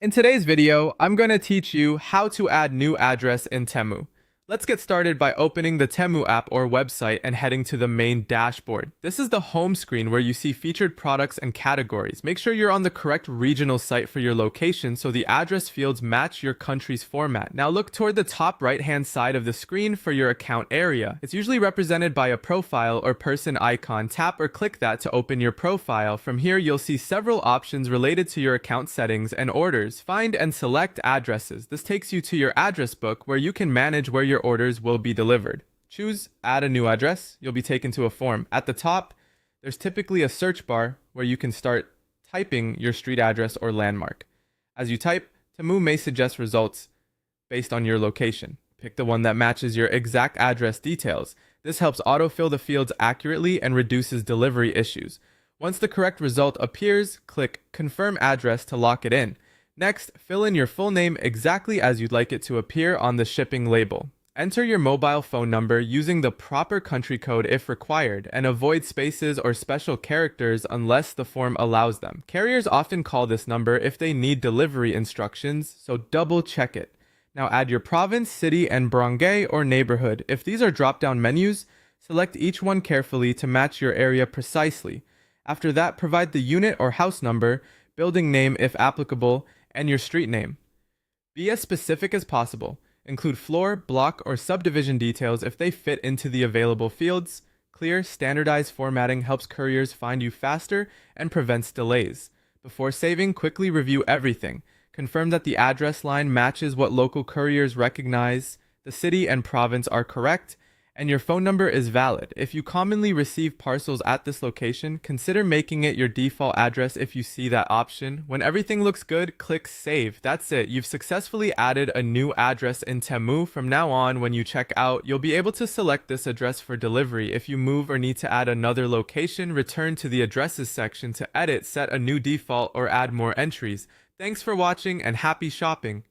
In today's video, I'm going to teach you how to add new address in Temu. Let's get started by opening the Temu app or website and heading to the main dashboard. This is the home screen where you see featured products and categories. Make sure you're on the correct regional site for your location so the address fields match your country's format. Now look toward the top right-hand side of the screen for your account area. It's usually represented by a profile or person icon. Tap or click that to open your profile. From here, you'll see several options related to your account settings and orders. Find and select addresses. This takes you to your address book where you can manage where your orders will be delivered. Choose Add a New Address. You'll be taken to a form. At the top, there's typically a search bar where you can start typing your street address or landmark. As you type, Temu may suggest results based on your location. Pick the one that matches your exact address details. This helps autofill the fields accurately and reduces delivery issues. Once the correct result appears, click Confirm Address to lock it in. Next, fill in your full name exactly as you'd like it to appear on the shipping label. Enter your mobile phone number using the proper country code if required, and avoid spaces or special characters unless the form allows them. Carriers often call this number if they need delivery instructions, so double check it. Now add your province, city, and barangay or neighborhood. If these are drop-down menus, select each one carefully to match your area precisely. After that, provide the unit or house number, building name if applicable, and your street name. Be as specific as possible. Include floor, block, or subdivision details if they fit into the available fields. Clear, standardized formatting helps couriers find you faster and prevents delays. Before saving, quickly review everything. Confirm that the address line matches what local couriers recognize, the city and province are correct, and your phone number is valid. If you commonly receive parcels at this location, consider making it your default address if you see that option. When everything looks good, click Save. That's it. You've successfully added a new address in Temu. From now on, when you check out, you'll be able to select this address for delivery. If you move or need to add another location, return to the Addresses section to edit, set a new default, or add more entries. Thanks for watching and happy shopping!